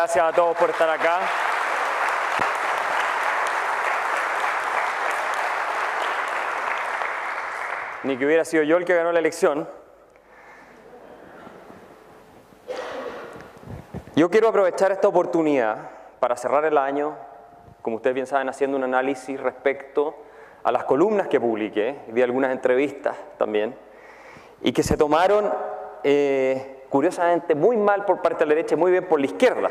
gracias a todos por estar acá. Ni que hubiera sido yo el que ganó la elección. Yo quiero aprovechar esta oportunidad para cerrar el año, como ustedes bien saben, haciendo un análisis respecto a las columnas que publiqué, vi algunas entrevistas también, y que se tomaron, curiosamente, muy mal por parte de la derecha y muy bien por la izquierda,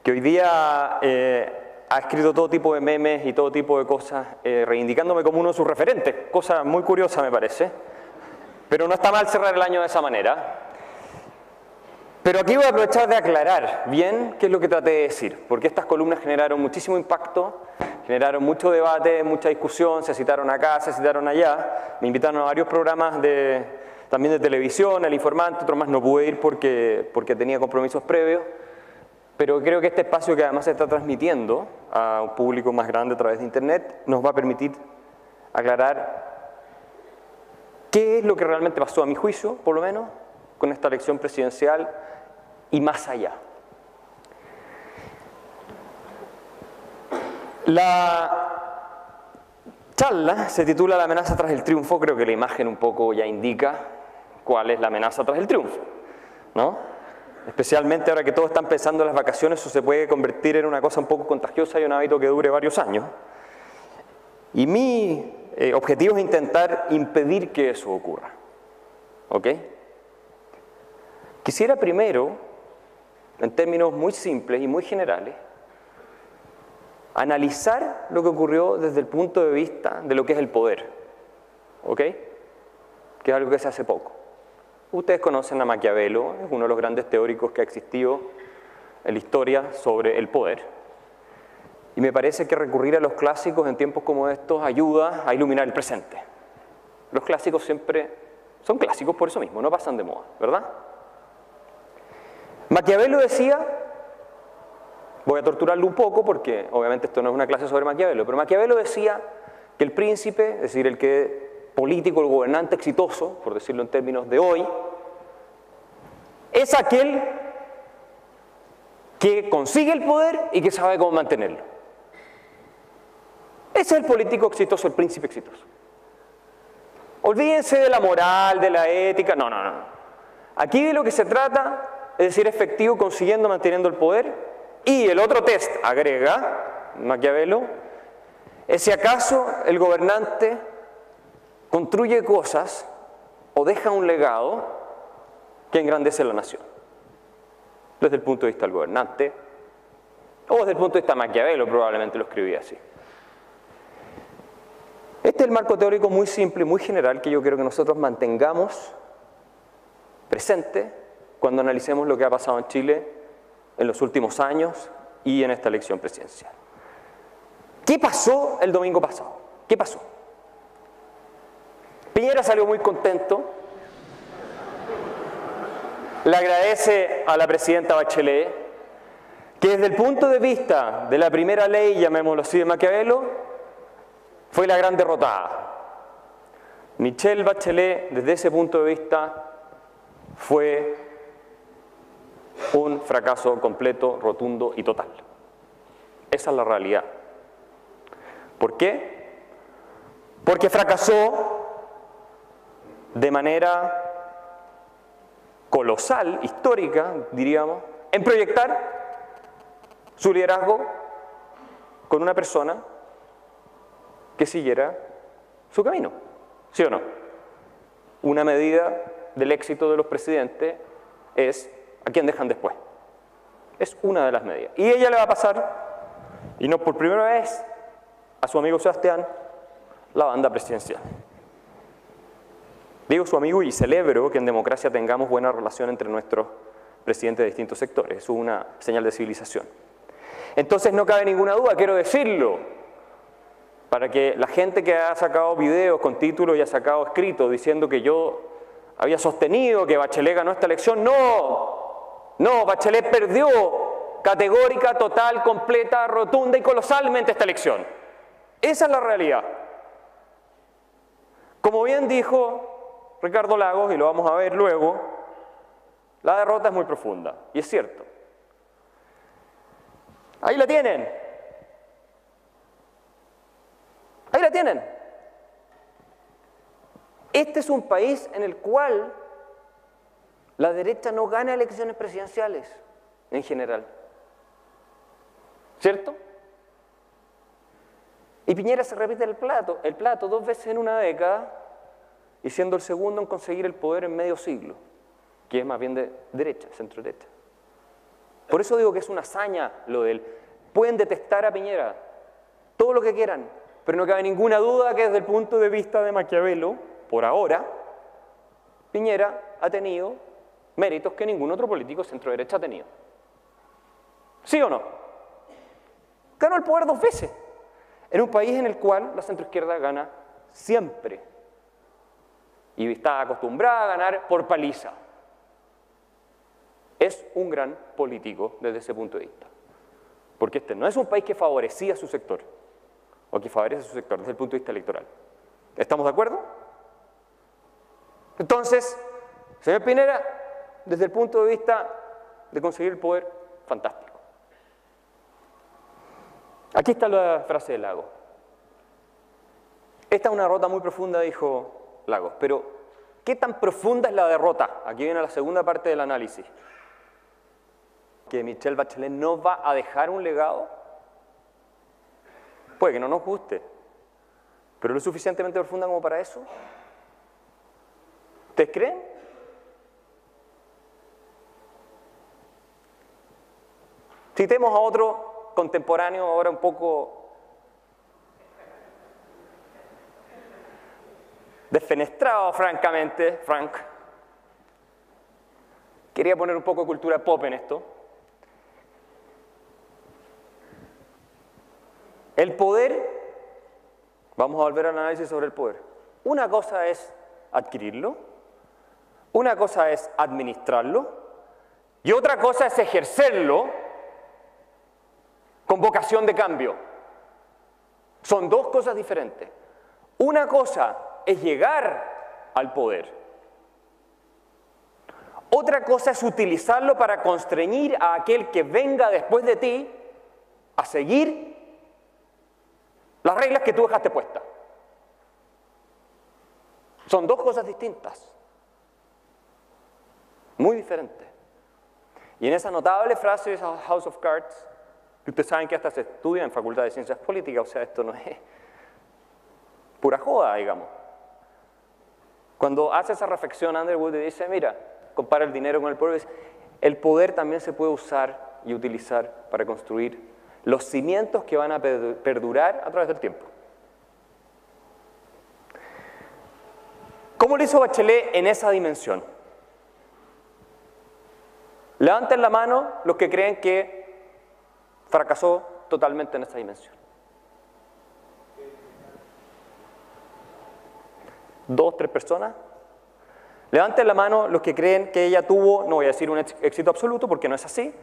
que hoy día ha escrito todo tipo de memes y todo tipo de cosas, reivindicándome como uno de sus referentes, cosa muy curiosa me parece, pero no está mal cerrar el año de esa manera. Pero aquí voy a aprovechar de aclarar bien qué es lo que traté de decir, porque estas columnas generaron muchísimo impacto, generaron mucho debate, mucha discusión, se citaron acá, se citaron allá, me invitaron a varios programas también de televisión, El Informante, otros más no pude ir porque tenía compromisos previos, pero creo que este espacio, que además se está transmitiendo a un público más grande a través de internet, nos va a permitir aclarar qué es lo que realmente pasó, a mi juicio, por lo menos, con esta elección presidencial y más allá. La charla se titula La amenaza tras el triunfo. Creo que la imagen un poco ya indica cuál es la amenaza tras el triunfo, ¿no? Especialmente ahora que todos están pensando en las vacaciones, eso se puede convertir en una cosa un poco contagiosa y un hábito que dure varios años. Y mi objetivo es intentar impedir que eso ocurra, ¿ok? Quisiera primero, en términos muy simples y muy generales, analizar lo que ocurrió desde el punto de vista de lo que es el poder, ¿ok? Que es algo que se hace poco. Ustedes conocen a Maquiavelo, es uno de los grandes teóricos que ha existido en la historia sobre el poder. Y me parece que recurrir a los clásicos en tiempos como estos ayuda a iluminar el presente. Los clásicos siempre son clásicos por eso mismo, no pasan de moda, ¿verdad? Maquiavelo decía, voy a torturarlo un poco porque obviamente esto no es una clase sobre Maquiavelo, pero Maquiavelo decía que el príncipe, es decir, el que político, el gobernante exitoso, por decirlo en términos de hoy, es aquel que consigue el poder y que sabe cómo mantenerlo. Ese es el político exitoso, el príncipe exitoso. Olvídense de la moral, de la ética, no. Aquí de lo que se trata es decir, efectivo consiguiendo, manteniendo el poder. Y el otro test, agrega Maquiavelo, es si acaso el gobernante construye cosas o deja un legado que engrandece la nación. Desde el punto de vista del gobernante, o desde el punto de vista de Maquiavelo, probablemente lo escribía así. Este es el marco teórico muy simple y muy general que yo quiero que nosotros mantengamos presente cuando analicemos lo que ha pasado en Chile en los últimos años y en esta elección presidencial. ¿Qué pasó el domingo pasado? ¿Qué pasó? Piñera salió muy contento, le agradece a la presidenta Bachelet, que desde el punto de vista de la primera ley, llamémoslo así, de Maquiavelo, fue la gran derrotada. Michelle Bachelet, desde ese punto de vista, fue un fracaso completo, rotundo y total. Esa es la realidad. ¿Por qué? Porque fracasó de manera colosal, histórica, diríamos, en proyectar su liderazgo con una persona que siguiera su camino. ¿Sí o no? Una medida del éxito de los presidentes es a quién dejan después. Es una de las medidas. Y ella le va a pasar, y no por primera vez, a su amigo Sebastián, la banda presidencial. Digo su amigo y celebro que en democracia tengamos buena relación entre nuestros presidentes de distintos sectores. Eso es una señal de civilización. Entonces no cabe ninguna duda, quiero decirlo, para que la gente que ha sacado videos con títulos y ha sacado escritos diciendo que yo había sostenido que Bachelet ganó esta elección, no, Bachelet perdió categórica, total, completa, rotunda y colosalmente esta elección. Esa es la realidad. Como bien dijo Ricardo Lagos, y lo vamos a ver luego, la derrota es muy profunda, y es cierto. Ahí la tienen. Ahí la tienen. Este es un país en el cual la derecha no gana elecciones presidenciales, en general. ¿Cierto? Y Piñera se repite el plato 2 veces en una década, y siendo el segundo en conseguir el poder en medio siglo, que es más bien de derecha, centro-derecha. Por eso digo que es una hazaña lo de él. Pueden detestar a Piñera, todo lo que quieran, pero no cabe ninguna duda que desde el punto de vista de Maquiavelo, por ahora, Piñera ha tenido méritos que ningún otro político centro-derecha ha tenido. ¿Sí o no? Ganó el poder 2 veces, en un país en el cual la centroizquierda gana siempre. Y está acostumbrada a ganar por paliza. Es un gran político desde ese punto de vista. Porque este no es un país que favorecía a su sector, o que favorece a su sector desde el punto de vista electoral. ¿Estamos de acuerdo? Entonces, señor Piñera, desde el punto de vista de conseguir el poder, fantástico. Aquí está la frase de Lagos. Esta es una derrota muy profunda, dijo Lagos, pero ¿qué tan profunda es la derrota? Aquí viene la segunda parte del análisis. ¿Que Michelle Bachelet no va a dejar un legado? Puede que no nos guste, pero ¿lo suficientemente profunda como para eso? ¿Ustedes creen? Citemos a otro contemporáneo ahora un poco desfenestrado, francamente, Frank. Quería poner un poco de cultura pop en esto. El poder, vamos a volver al análisis sobre el poder. Una cosa es adquirirlo, una cosa es administrarlo, y otra cosa es ejercerlo con vocación de cambio. Son 2 cosas diferentes. Una cosa es llegar al poder. Otra cosa es utilizarlo para constreñir a aquel que venga después de ti a seguir las reglas que tú dejaste puestas. Son 2 cosas distintas, muy diferentes. Y en esa notable frase de House of Cards, que ustedes saben que hasta se estudia en Facultad de Ciencias Políticas, o sea, esto no es pura joda, digamos. Cuando hace esa reflexión, Underwood dice, mira, compara el dinero con el poder, dice, el poder también se puede usar y utilizar para construir los cimientos que van a perdurar a través del tiempo. ¿Cómo lo hizo Bachelet en esa dimensión? Levanten la mano los que creen que fracasó totalmente en esa dimensión. 2, 3 personas. Levanten la mano los que creen que ella tuvo, no voy a decir un éxito absoluto porque no es así,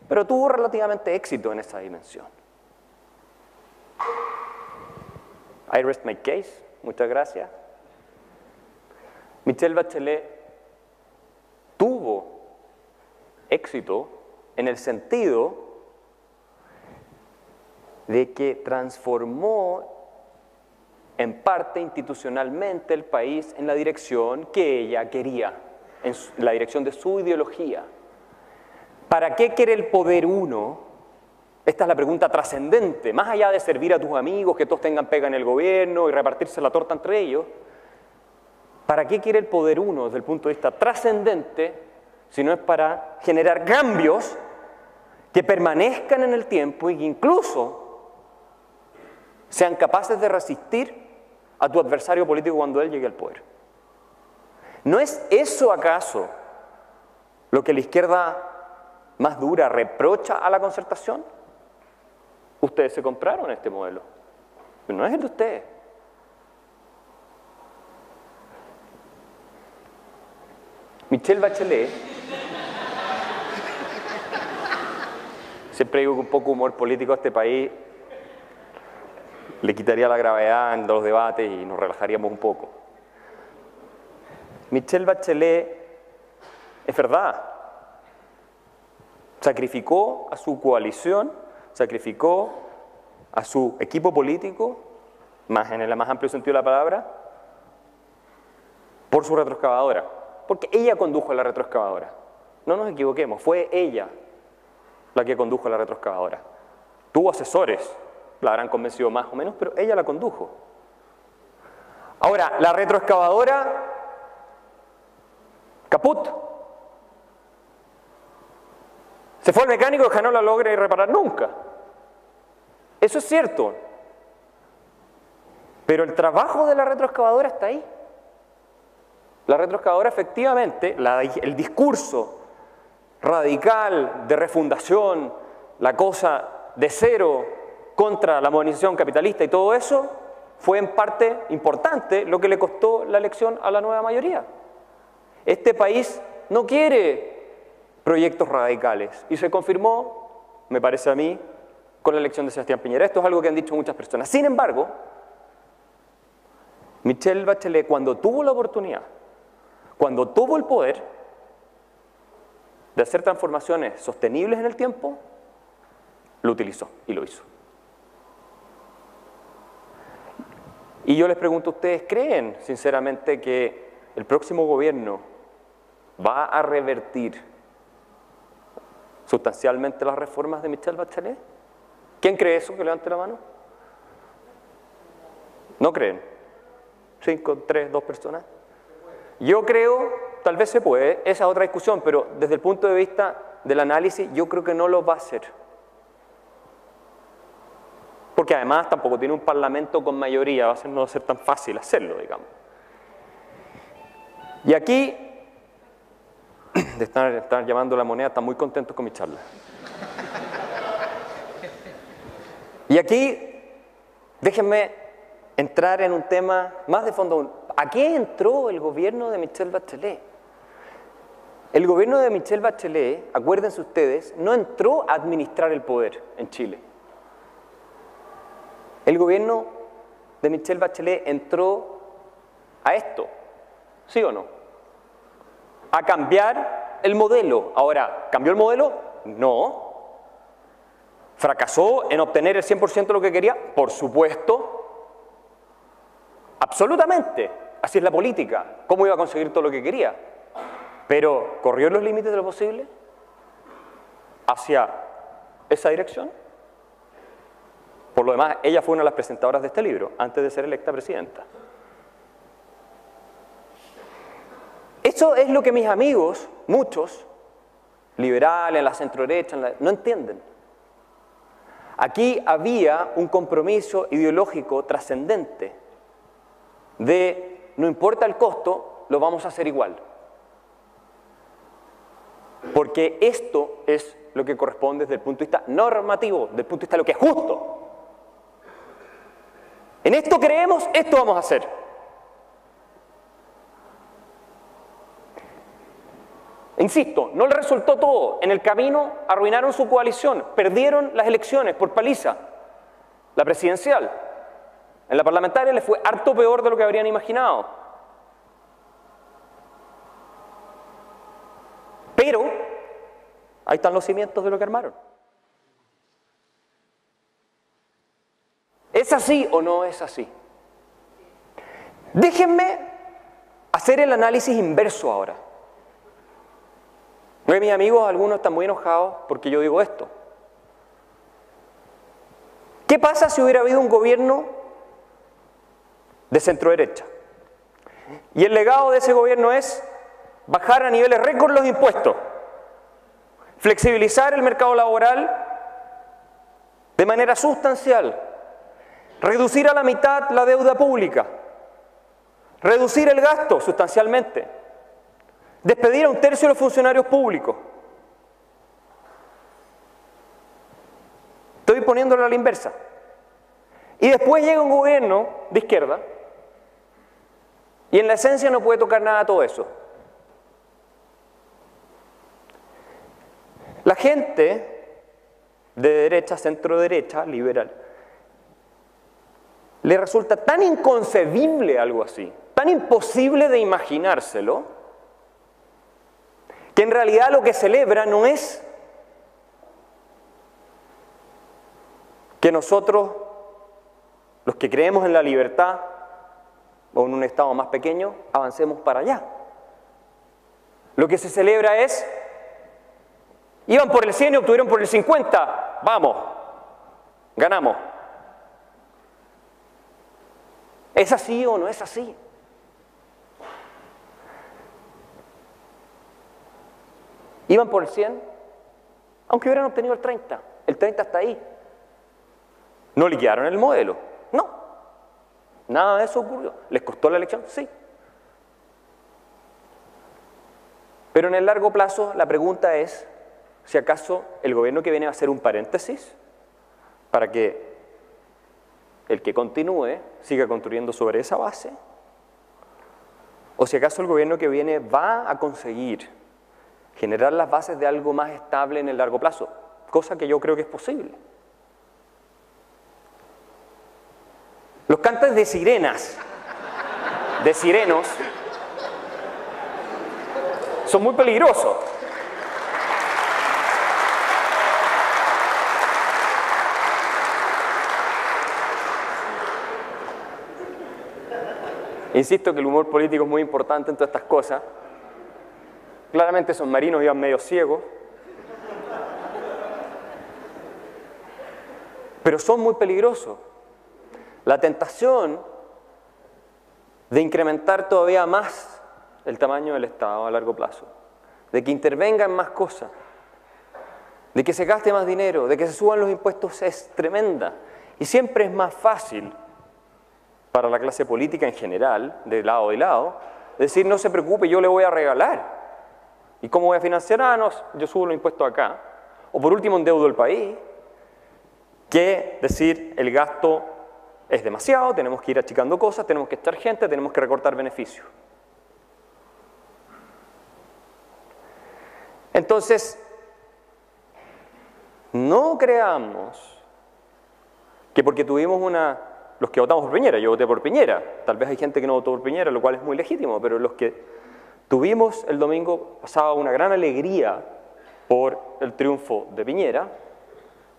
pero tuvo relativamente éxito en esa dimensión. I rest my case. Muchas gracias. Michelle Bachelet tuvo éxito en el sentido de que transformó en parte institucionalmente el país en la dirección que ella quería, en la dirección de su ideología. ¿Para qué quiere el poder uno? Esta es la pregunta trascendente, más allá de servir a tus amigos, que todos tengan pega en el gobierno y repartirse la torta entre ellos. ¿Para qué quiere el poder uno desde el punto de vista trascendente, si no es para generar cambios que permanezcan en el tiempo y que incluso sean capaces de resistir a tu adversario político cuando él llegue al poder? ¿No es eso acaso lo que la izquierda más dura reprocha a la concertación? Ustedes se compraron este modelo, pero no es el de ustedes. Michelle Bachelet, siempre digo que un poco de humor político a este país le quitaría la gravedad en los debates y nos relajaríamos un poco. Michelle Bachelet, es verdad, sacrificó a su coalición sacrificó a su equipo político, más en el más amplio sentido de la palabra, por su retroexcavadora, porque ella condujo la retroexcavadora. No nos equivoquemos, fue ella la que condujo la retroexcavadora. Tuvo asesores, la habrán convencido más o menos, pero ella la condujo. Ahora, la retroexcavadora, caput. Se fue el mecánico que no la logra reparar nunca. Eso es cierto. Pero el trabajo de la retroexcavadora está ahí. La retroexcavadora efectivamente, el discurso radical de refundación, la cosa de cero contra la modernización capitalista y todo eso, fue en parte importante lo que le costó la elección a la nueva mayoría. Este país no quiere proyectos radicales y se confirmó, me parece a mí, con la elección de Sebastián Piñera. Esto es algo que han dicho muchas personas. Sin embargo, Michelle Bachelet, cuando tuvo la oportunidad, cuando tuvo el poder de hacer transformaciones sostenibles en el tiempo, lo utilizó y lo hizo. Y yo les pregunto a ustedes, ¿creen sinceramente que el próximo gobierno va a revertir sustancialmente las reformas de Michelle Bachelet? ¿Quién cree eso? Que levante la mano. ¿No creen? 5, 3, 2 personas. Yo creo, tal vez se puede, esa es otra discusión, pero desde el punto de vista del análisis, yo creo que no lo va a hacer. Porque además tampoco tiene un parlamento con mayoría, no va a ser tan fácil hacerlo, digamos. Y aquí, de estar llamando la moneda, están muy contentos con mi charla. Y aquí, déjenme entrar en un tema más de fondo. ¿A qué entró el gobierno de Michelle Bachelet? El gobierno de Michelle Bachelet, acuérdense ustedes, no entró a administrar el poder en Chile. El gobierno de Michelle Bachelet entró a esto, ¿sí o no? A cambiar el modelo. Ahora, ¿cambió el modelo? No. ¿Fracasó en obtener el 100% de lo que quería? Por supuesto. Absolutamente. Así es la política. ¿Cómo iba a conseguir todo lo que quería? Pero, ¿corrió los límites de lo posible hacia esa dirección? Por lo demás, ella fue una de las presentadoras de este libro, antes de ser electa presidenta. Eso es lo que mis amigos, muchos, liberales, en la centro-derecha, no entienden. Aquí había un compromiso ideológico trascendente de, no importa el costo, lo vamos a hacer igual. Porque esto es lo que corresponde desde el punto de vista normativo, desde el punto de vista de lo que es justo. En esto creemos, esto vamos a hacer. Insisto, no le resultó todo. En el camino arruinaron su coalición, perdieron las elecciones por paliza. La presidencial. En la parlamentaria les fue harto peor de lo que habrían imaginado. Pero ahí están los cimientos de lo que armaron. ¿Es así o no es así? Déjenme hacer el análisis inverso ahora. Mis amigos, algunos están muy enojados porque yo digo esto. ¿Qué pasa si hubiera habido un gobierno de centro-derecha? Y el legado de ese gobierno es bajar a niveles récord los impuestos, flexibilizar el mercado laboral de manera sustancial, reducir a la mitad la deuda pública, reducir el gasto sustancialmente, despedir a 1/3 de los funcionarios públicos. Estoy poniéndolo a la inversa. Y después llega un gobierno de izquierda y en la esencia no puede tocar nada de todo eso. La gente de derecha, centro-derecha, liberal, le resulta tan inconcebible algo así, tan imposible de imaginárselo, que en realidad lo que celebra no es que nosotros, los que creemos en la libertad o en un Estado más pequeño, avancemos para allá. Lo que se celebra es, iban por el 100 y obtuvieron por el 50, vamos, ganamos. ¿Es así o no es así? Iban por el 100, aunque hubieran obtenido el 30. El 30 está ahí. ¿No liquidaron el modelo? No. Nada de eso ocurrió. ¿Les costó la elección? Sí. Pero en el largo plazo la pregunta es si acaso el gobierno que viene va a hacer un paréntesis para que el que continúe siga construyendo sobre esa base, o si acaso el gobierno que viene va a conseguir generar las bases de algo más estable en el largo plazo, cosa que yo creo que es posible. Los cantos de sirenas, de sirenos, son muy peligrosos. Insisto que el humor político es muy importante en todas estas cosas. Claramente esos marinos iban medio ciegos. Pero son muy peligrosos. La tentación de incrementar todavía más el tamaño del Estado a largo plazo, de que intervengan más cosas, de que se gaste más dinero, de que se suban los impuestos es tremenda. Y siempre es más fácil para la clase política en general, de lado y lado, decir no se preocupe, yo le voy a regalar. ¿Y cómo voy a financiar? Ah, no, yo subo los impuestos acá. O por último endeudo el país, que decir el gasto es demasiado, tenemos que ir achicando cosas, tenemos que echar gente, tenemos que recortar beneficios. Entonces, no creamos que porque tuvimos los que votamos por Piñera, yo voté por Piñera, tal vez hay gente que no votó por Piñera, lo cual es muy legítimo, pero los que tuvimos el domingo pasado una gran alegría por el triunfo de Piñera,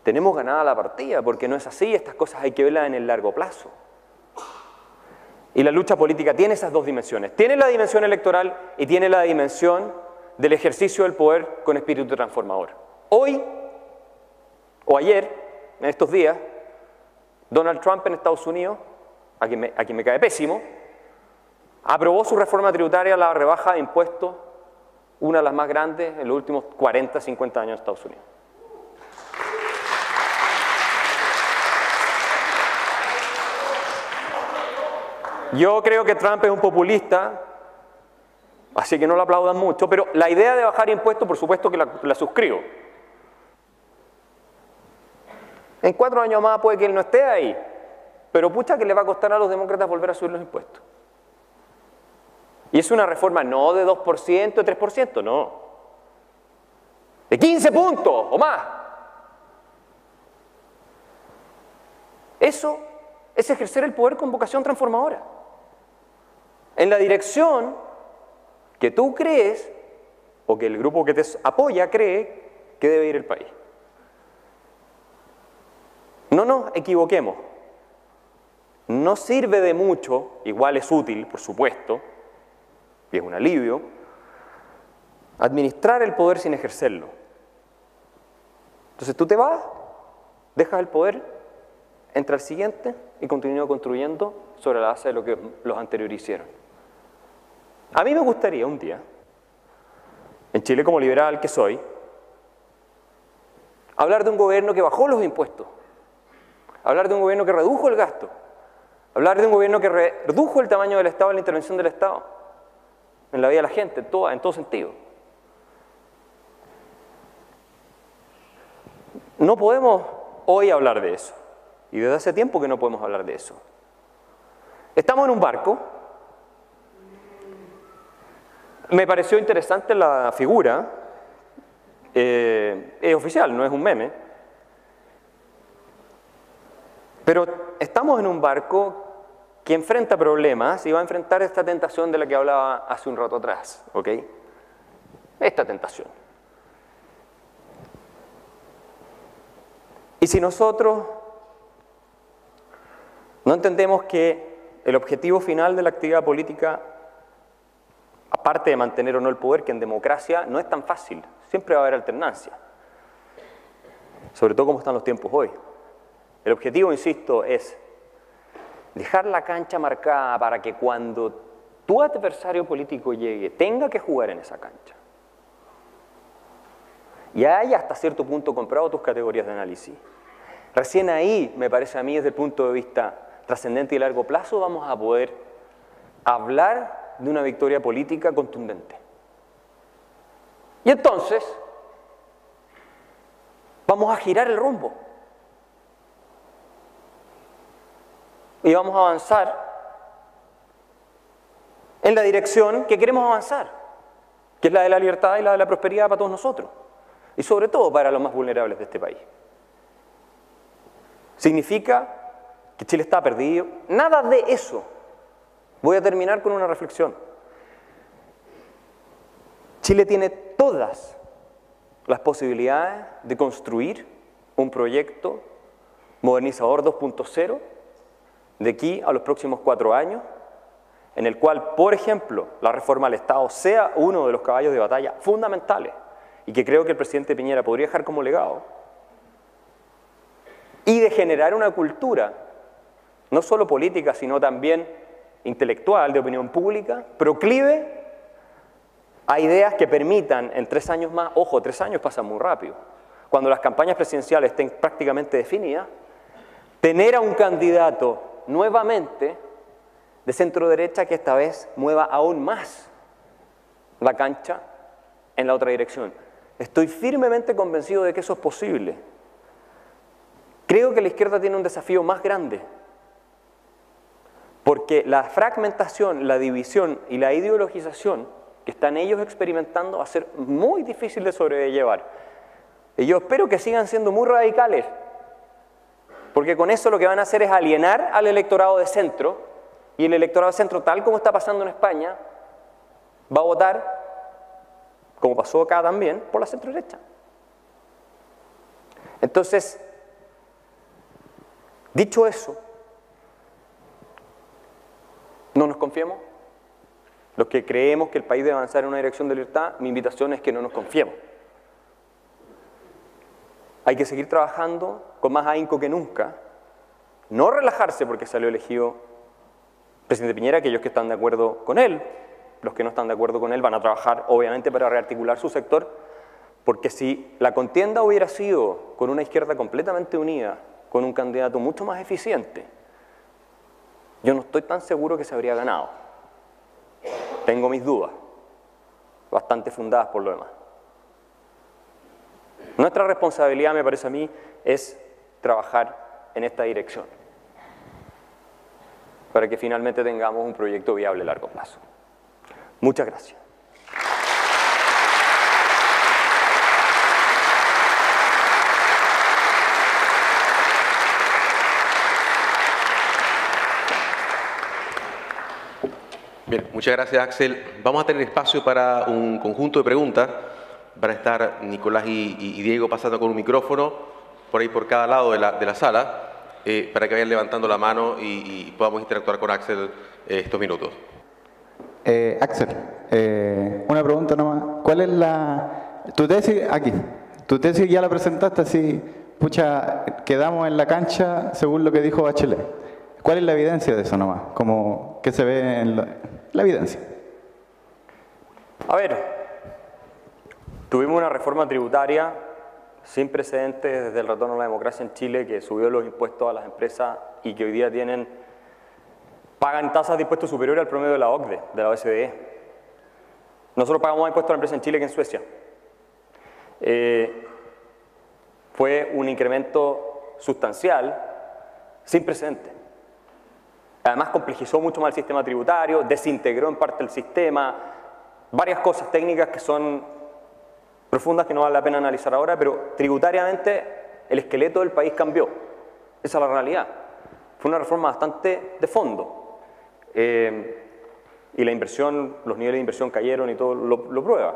tenemos ganada la partida, porque no es así, estas cosas hay que verlas en el largo plazo. Y la lucha política tiene esas dos dimensiones, tiene la dimensión electoral y tiene la dimensión del ejercicio del poder con espíritu transformador. Hoy, o ayer, en estos días, Donald Trump en Estados Unidos, a quien me cae pésimo, aprobó su reforma tributaria, la rebaja de impuestos, una de las más grandes en los últimos 40, 50 años en Estados Unidos. Yo creo que Trump es un populista, así que no lo aplaudan mucho, pero la idea de bajar impuestos, por supuesto que la suscribo. En 4 años más puede que él no esté ahí, pero pucha que le va a costar a los demócratas volver a subir los impuestos. Y es una reforma no de 2%, de 3%, no. De 15 puntos o más. Eso es ejercer el poder con vocación transformadora. En la dirección que tú crees, o que el grupo que te apoya cree que debe ir el país. No nos equivoquemos. No sirve de mucho, igual es útil, por supuesto, y es un alivio, administrar el poder sin ejercerlo. Entonces tú te vas, dejas el poder, entra el siguiente y continúa construyendo sobre la base de lo que los anteriores hicieron. A mí me gustaría un día, en Chile como liberal que soy, hablar de un gobierno que bajó los impuestos, hablar de un gobierno que redujo el gasto, hablar de un gobierno que redujo el tamaño del Estado, la intervención del Estado en la vida de la gente, en todo sentido. No podemos hoy hablar de eso, y desde hace tiempo que no podemos hablar de eso. Estamos en un barco. Me pareció interesante la figura, es oficial, no es un meme, pero estamos en un barco que enfrenta problemas y va a enfrentar esta tentación de la que hablaba hace un rato atrás, ¿ok? Esta tentación. Y si nosotros No entendemos que el objetivo final de la actividad política, aparte de mantener o no el poder, que en democracia no es tan fácil, siempre va a haber alternancia, sobre todo como están los tiempos hoy. El objetivo, insisto, es dejar la cancha marcada para que cuando tu adversario político llegue, tenga que jugar en esa cancha. Y haya hasta cierto punto comprado tus categorías de análisis. Recién ahí, me parece a mí, desde el punto de vista trascendente y largo plazo, vamos a poder hablar de una victoria política contundente. Y entonces, vamos a girar el rumbo. Y vamos a avanzar en la dirección que queremos avanzar, que es la de la libertad y la de la prosperidad para todos nosotros, y sobre todo para los más vulnerables de este país. ¿Significa que Chile está perdido? Nada de eso. Voy a terminar con una reflexión. Chile tiene todas las posibilidades de construir un proyecto modernizador 2.0 de aquí a los próximos 4 años, en el cual, por ejemplo, la reforma al Estado sea uno de los caballos de batalla fundamentales y que creo que el presidente Piñera podría dejar como legado, y de generar una cultura, no solo política, sino también intelectual, de opinión pública, proclive a ideas que permitan en 3 años más, ojo, 3 años pasan muy rápido, cuando las campañas presidenciales estén prácticamente definidas, tener a un candidato nuevamente de centro derecha que esta vez mueva aún más la cancha en la otra dirección. Estoy firmemente convencido de que eso es posible. Creo que la izquierda tiene un desafío más grande, porque la fragmentación, la división y la ideologización que están ellos experimentando va a ser muy difícil de sobrellevar. Y yo espero que sigan siendo muy radicales, porque con eso lo que van a hacer es alienar al electorado de centro, y el electorado de centro, tal como está pasando en España, va a votar, como pasó acá también, por la centro derecha. Entonces, dicho eso, no nos confiemos. Los que creemos que el país debe avanzar en una dirección de libertad, mi invitación es que no nos confiemos. Hay que seguir trabajando con más ahínco que nunca, no relajarse porque salió elegido el presidente Piñera, aquellos que están de acuerdo con él. Los que no están de acuerdo con él van a trabajar obviamente para rearticular su sector, porque si la contienda hubiera sido con una izquierda completamente unida, con un candidato mucho más eficiente, yo no estoy tan seguro que se habría ganado. Tengo mis dudas, bastante fundadas por lo demás. Nuestra responsabilidad, me parece a mí, es trabajar en esta dirección, para que finalmente tengamos un proyecto viable a largo plazo. Muchas gracias. Bien, muchas gracias, Axel. Vamos a tener espacio para un conjunto de preguntas. Van a estar Nicolás y Diego pasando con un micrófono por ahí por cada lado de la sala, para que vayan levantando la mano y podamos interactuar con Axel estos minutos. Axel, una pregunta nomás. ¿Cuál es tu tesis aquí? Tu tesis ya la presentaste así, pucha, quedamos en la cancha según lo que dijo Bachelet. ¿Cuál es la evidencia de eso nomás? Como ¿qué se ve en la evidencia? A ver, tuvimos una reforma tributaria sin precedentes desde el retorno a la democracia en Chile, que subió los impuestos a las empresas y que hoy día pagan tasas de impuestos superiores al promedio de la OCDE, de la OCDE. Nosotros pagamos más impuestos a la empresa en Chile que en Suecia. Fue un incremento sustancial, sin precedentes. Además complejizó mucho más el sistema tributario, desintegró en parte el sistema, varias cosas técnicas que son profundas que no vale la pena analizar ahora, pero tributariamente el esqueleto del país cambió. Esa es la realidad. Fue una reforma bastante de fondo. Y la inversión, los niveles de inversión cayeron y todo lo prueba.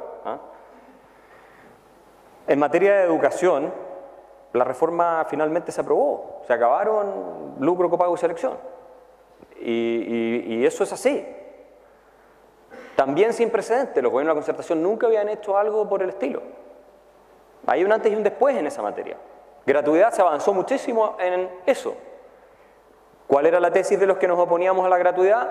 En materia de educación, la reforma finalmente se aprobó. Se acabaron lucro, copago y selección. Y eso es así. También sin precedentes, los gobiernos de la concertación nunca habían hecho algo por el estilo. Hay un antes y un después en esa materia. Gratuidad, se avanzó muchísimo en eso. ¿Cuál era la tesis de los que nos oponíamos a la gratuidad?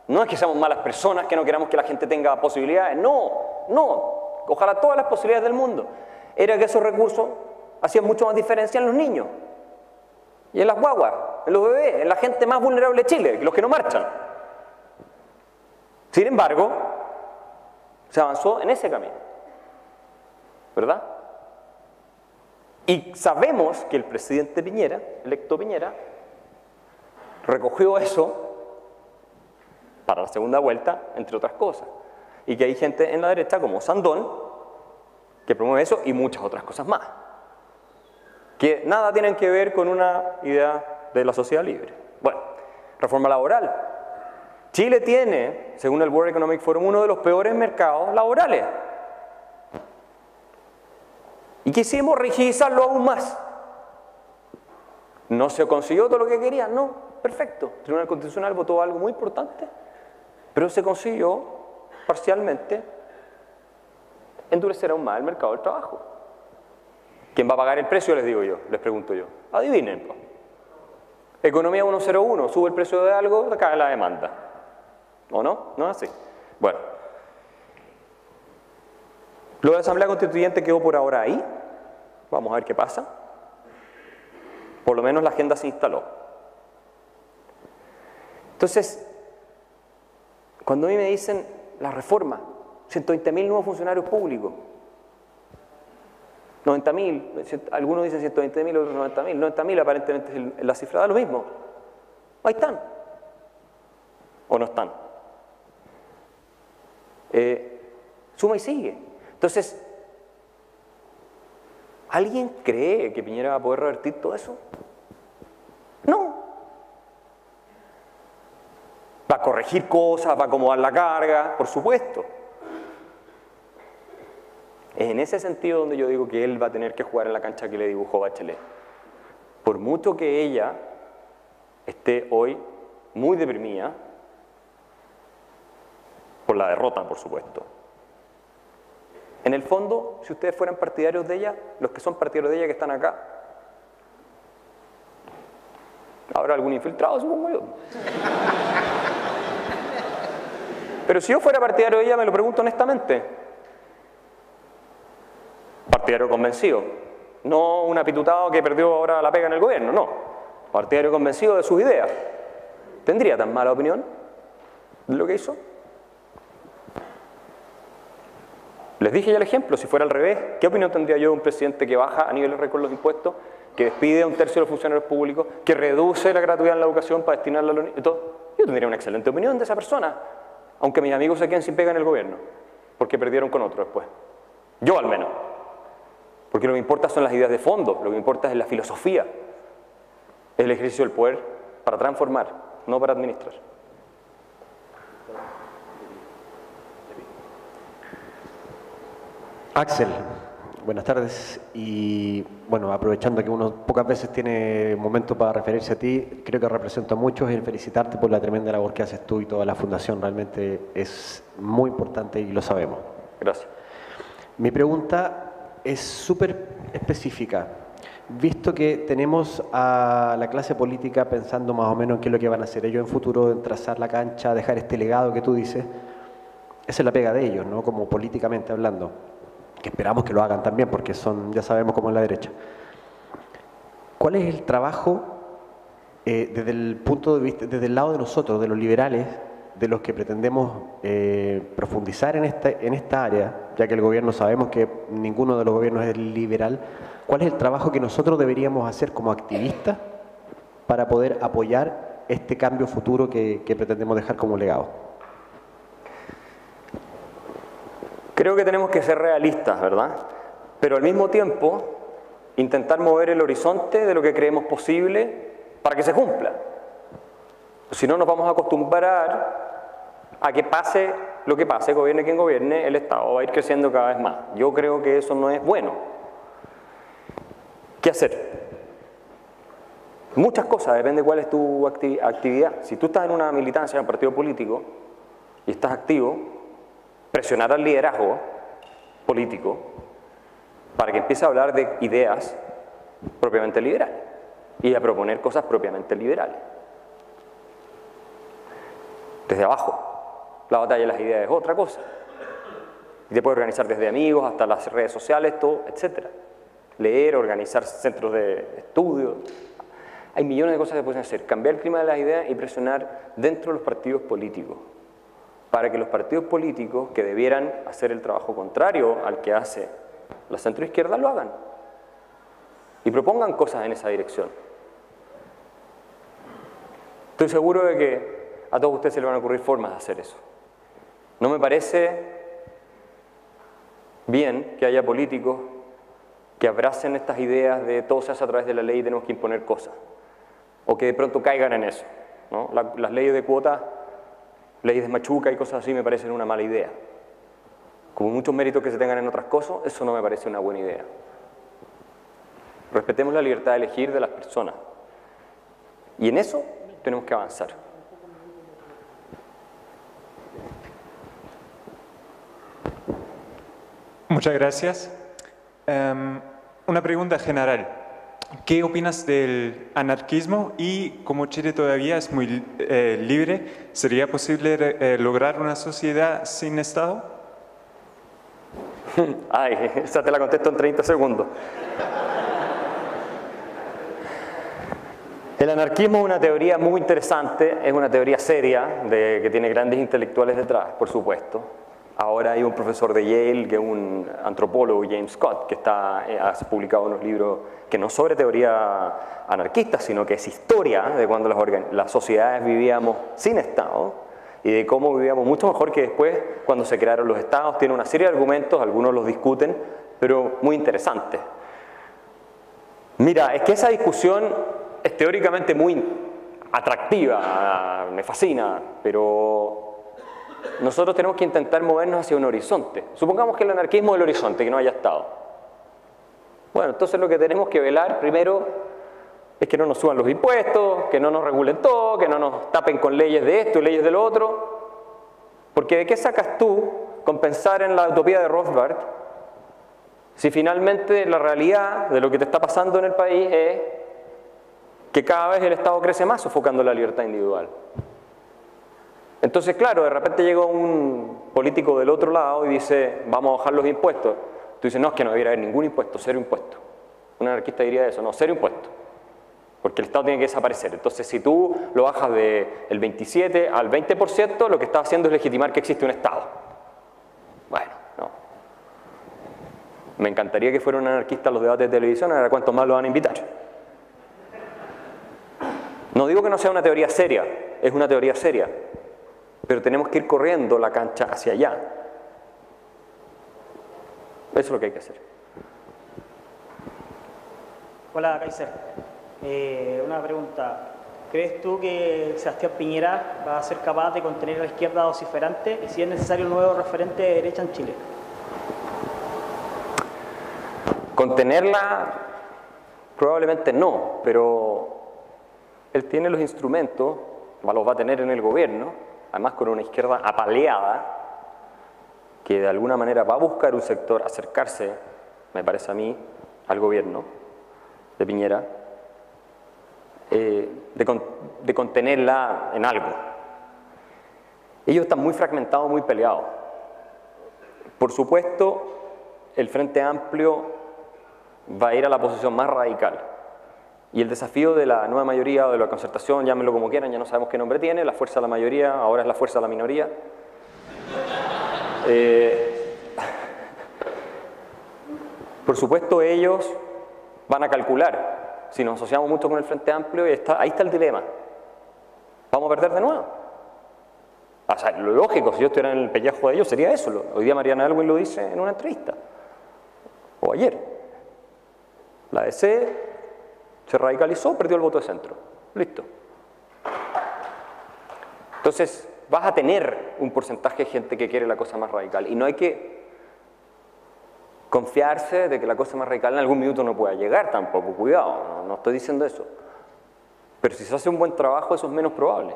No es que seamos malas personas, que no queramos que la gente tenga posibilidades. No, no. Ojalá todas las posibilidades del mundo. Era que esos recursos hacían mucho más diferencia en los niños. Y en las guaguas, en los bebés, en la gente más vulnerable de Chile, los que no marchan. Sin embargo, se avanzó en ese camino. ¿Verdad? Y sabemos que el presidente Piñera, electo Piñera, recogió eso para la segunda vuelta, entre otras cosas. Y que hay gente en la derecha, como Sandón, que promueve eso y muchas otras cosas más. Que nada tienen que ver con una idea de la sociedad libre. Bueno, reforma laboral. Chile tiene, según el World Economic Forum, uno de los peores mercados laborales. Y quisimos rigidizarlo aún más. ¿No se consiguió todo lo que querían? No, perfecto. El Tribunal Constitucional votó algo muy importante, pero se consiguió parcialmente endurecer aún más el mercado del trabajo. ¿Quién va a pagar el precio? Les digo yo, les pregunto yo. Adivinen. Pues. Economía 101, sube el precio de algo, cae la demanda. ¿O no? ¿No es así? Bueno. Lo de la Asamblea Constituyente quedó por ahora ahí. Vamos a ver qué pasa. Por lo menos la agenda se instaló. Entonces, cuando a mí me dicen la reforma, 120.000 nuevos funcionarios públicos, 90.000, algunos dicen 120.000, otros 90.000, 90.000 aparentemente es la cifra, da lo mismo. Ahí están. ¿O no están? Suma y sigue. Entonces, ¿alguien cree que Piñera va a poder revertir todo eso? No. Va a corregir cosas, va a acomodar la carga, por supuesto. Es en ese sentido donde yo digo que él va a tener que jugar en la cancha que le dibujó Bachelet. Por mucho que ella esté hoy muy deprimida, por la derrota, por supuesto. En el fondo, si ustedes fueran partidarios de ella, los que son partidarios de ella que están acá, habrá algún infiltrado, supongo yo. Pero si yo fuera partidario de ella, me lo pregunto honestamente. Partidario convencido. No un apitutado que perdió ahora la pega en el gobierno, no. Partidario convencido de sus ideas. ¿Tendría tan mala opinión de lo que hizo? Les dije ya el ejemplo, si fuera al revés, ¿qué opinión tendría yo de un presidente que baja a nivel récord los impuestos, que despide a 1/3 de los funcionarios públicos, que reduce la gratuidad en la educación para destinarla a los niños? Yo tendría una excelente opinión de esa persona, aunque mis amigos se queden sin pega en el gobierno, porque perdieron con otro después. Yo al menos. Porque lo que importa son las ideas de fondo, lo que importa es la filosofía, es el ejercicio del poder para transformar, no para administrar. Axel, buenas tardes. Y bueno, aprovechando que uno pocas veces tiene momento para referirse a ti, creo que represento a muchos y felicitarte por la tremenda labor que haces tú y toda la fundación. Realmente es muy importante y lo sabemos. Gracias. Mi pregunta es súper específica. Visto que tenemos a la clase política pensando más o menos en qué es lo que van a hacer ellos en futuro, en trazar la cancha, dejar este legado que tú dices, esa es la pega de ellos, ¿no? Como políticamente hablando. Que esperamos que lo hagan también, porque son, ya sabemos cómo es la derecha. ¿Cuál es el trabajo desde el punto de vista, desde el lado de nosotros, de los liberales, de los que pretendemos profundizar en esta área, ya que el gobierno sabemos que ninguno de los gobiernos es liberal? ¿Cuál es el trabajo que nosotros deberíamos hacer como activistas para poder apoyar este cambio futuro que pretendemos dejar como legado? Creo que tenemos que ser realistas, ¿verdad? Pero al mismo tiempo, intentar mover el horizonte de lo que creemos posible para que se cumpla. Si no, nos vamos a acostumbrar a que pase lo que pase, gobierne quien gobierne, el Estado va a ir creciendo cada vez más. Yo creo que eso no es bueno. ¿Qué hacer? Muchas cosas, depende de cuál es tu actividad. Si tú estás en una militancia, en un partido político, y estás activo, presionar al liderazgo político para que empiece a hablar de ideas propiamente liberales y a proponer cosas propiamente liberales. Desde abajo, la batalla de las ideas es otra cosa. Y te puedes organizar desde amigos hasta las redes sociales, todo, etc. Leer, organizar centros de estudio. Hay millones de cosas que pueden hacer. Cambiar el clima de las ideas y presionar dentro de los partidos políticos. Para que los partidos políticos que debieran hacer el trabajo contrario al que hace la centroizquierda lo hagan. Y propongan cosas en esa dirección. Estoy seguro de que a todos ustedes se les van a ocurrir formas de hacer eso. No me parece bien que haya políticos que abracen estas ideas de todo se hace a través de la ley y tenemos que imponer cosas. O que de pronto caigan en eso, ¿no? Las leyes de cuotas, leyes de machuca y cosas así me parecen una mala idea. Como muchos méritos que se tengan en otras cosas, eso no me parece una buena idea. Respetemos la libertad de elegir de las personas. Y en eso tenemos que avanzar. Muchas gracias. Una pregunta general. ¿Qué opinas del anarquismo y como Chile todavía es muy libre, sería posible lograr una sociedad sin Estado? Ay, esa te la contesto en 30 segundos. El anarquismo es una teoría muy interesante, es una teoría seria, que tiene grandes intelectuales detrás, por supuesto. Ahora hay un profesor de Yale, que es un antropólogo, James Scott, que ha publicado unos libros que no sobre teoría anarquista, sino que es historia de cuando las sociedades vivíamos sin Estado y de cómo vivíamos mucho mejor que después cuando se crearon los Estados. Tiene una serie de argumentos, algunos los discuten, pero muy interesantes. Mira, es que esa discusión es teóricamente muy atractiva, me fascina, pero nosotros tenemos que intentar movernos hacia un horizonte. Supongamos que el anarquismo es el horizonte, que no haya Estado. Bueno, entonces lo que tenemos que velar primero es que no nos suban los impuestos, que no nos regulen todo, que no nos tapen con leyes de esto y leyes de lo otro. Porque ¿de qué sacas tú con pensar en la utopía de Rothbard si finalmente la realidad de lo que te está pasando en el país es que cada vez el Estado crece más sofocando la libertad individual? Entonces, claro, de repente llega un político del otro lado y dice, vamos a bajar los impuestos. Tú dices, no, es que no debiera haber ningún impuesto, cero impuesto. Un anarquista diría eso, no, cero impuesto. Porque el Estado tiene que desaparecer. Entonces, si tú lo bajas del 27 al 20%, lo que estás haciendo es legitimar que existe un Estado. Bueno, no. Me encantaría que fuera un anarquista a los debates de televisión, a ver cuántos más lo van a invitar. No digo que no sea una teoría seria, es una teoría seria. Pero tenemos que ir corriendo la cancha hacia allá. Eso es lo que hay que hacer. Hola, Kaiser. Una pregunta. ¿Crees tú que Sebastián Piñera va a ser capaz de contener a la izquierda vociferante y si es necesario un nuevo referente de derecha en Chile? Contenerla, probablemente no, pero él tiene los instrumentos, los va a tener en el gobierno, además con una izquierda apaleada, que de alguna manera va a buscar un sector, acercarse, me parece a mí, al gobierno de Piñera, de contenerla en algo. Ellos están muy fragmentados, muy peleados. Por supuesto, el Frente Amplio va a ir a la posición más radical. Y el desafío de la nueva mayoría o de la concertación, llámenlo como quieran, ya no sabemos qué nombre tiene, la fuerza de la mayoría, ahora es la fuerza de la minoría. Por supuesto, ellos van a calcular, si nos asociamos mucho con el Frente Amplio, ahí está el dilema. ¿Vamos a perder de nuevo? O sea, lo lógico, si yo estuviera en el pellejo de ellos, sería eso. Hoy día Mariana Elwin lo dice en una entrevista. O ayer. La DC se radicalizó, perdió el voto de centro. Listo. Entonces, vas a tener un porcentaje de gente que quiere la cosa más radical. Y no hay que confiarse de que la cosa más radical en algún minuto no pueda llegar tampoco. Cuidado, no estoy diciendo eso. Pero si se hace un buen trabajo, eso es menos probable.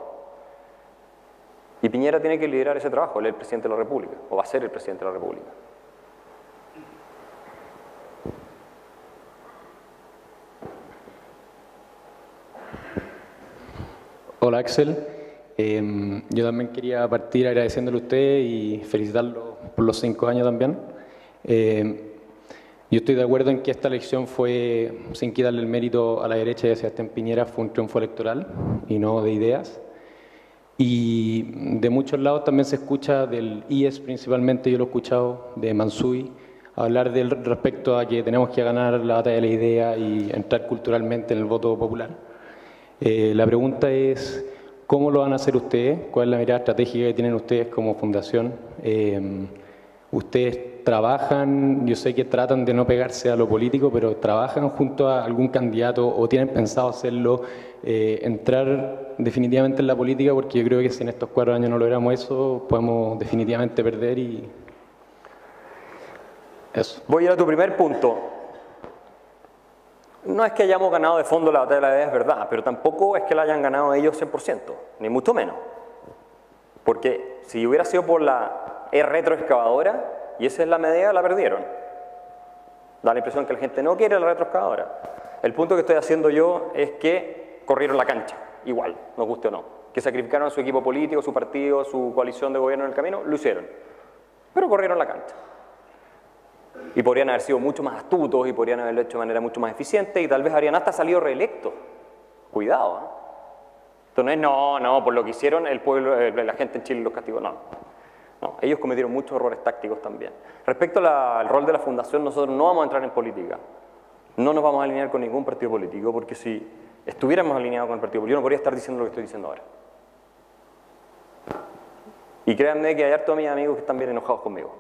Y Piñera tiene que liderar ese trabajo, él es el presidente de la República, o va a ser el presidente de la República. Hola Axel, yo también quería partir agradeciéndole a usted y felicitarlo por los 5 años también. Yo estoy de acuerdo en que esta elección fue, sin quitarle el mérito a la derecha y a Sebastián Piñera, fue un triunfo electoral y no de ideas. Y de muchos lados también se escucha del IES principalmente, yo lo he escuchado, de Mansuy, hablar respecto a que tenemos que ganar la batalla de la idea y entrar culturalmente en el voto popular. La pregunta es, ¿cómo lo van a hacer ustedes? ¿Cuál es la mirada estratégica que tienen ustedes como fundación? Ustedes trabajan, yo sé que tratan de no pegarse a lo político, pero ¿trabajan junto a algún candidato o tienen pensado hacerlo, entrar definitivamente en la política? Porque yo creo que si en estos 4 años no logramos eso, podemos definitivamente perder y eso. Voy a ir a tu primer punto. No es que hayamos ganado de fondo la batalla de la idea, es verdad, pero tampoco es que la hayan ganado ellos 100%, ni mucho menos. Porque si hubiera sido por la retroexcavadora, y esa es la medida, la perdieron. Da la impresión que la gente no quiere la retroexcavadora. El punto que estoy haciendo yo es que corrieron la cancha, igual, nos guste o no. Que sacrificaron a su equipo político, su partido, su coalición de gobierno en el camino, lo hicieron. Pero corrieron la cancha. Y podrían haber sido mucho más astutos y podrían haberlo hecho de manera mucho más eficiente y tal vez habrían hasta salido reelectos. Cuidado, ¿eh? Entonces no, por lo que hicieron el pueblo, la gente en Chile los castigó, no, ellos cometieron muchos errores tácticos también. Respecto al rol de la fundación, nosotros no vamos a entrar en política. No nos vamos a alinear con ningún partido político porque si estuviéramos alineados con el partido político yo no podría estar diciendo lo que estoy diciendo ahora. Y créanme que hay hartos de mis amigos que están bien enojados conmigo.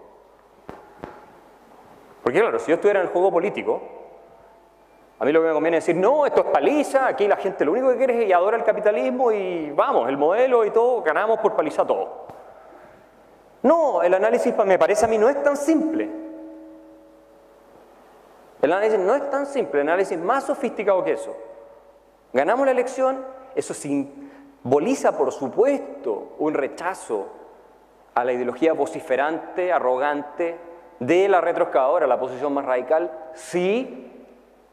Porque claro, si yo estuviera en el juego político, a mí lo que me conviene es decir, no, esto es paliza, aquí la gente lo único que quiere es y adora el capitalismo y vamos, el modelo y todo, ganamos por paliza todo. No, el análisis me parece a mí no es tan simple. El análisis no es tan simple, el análisis es más sofisticado que eso. Ganamos la elección, eso simboliza por supuesto un rechazo a la ideología vociferante, arrogante, de la retroexcavadora, la posición más radical. Sí,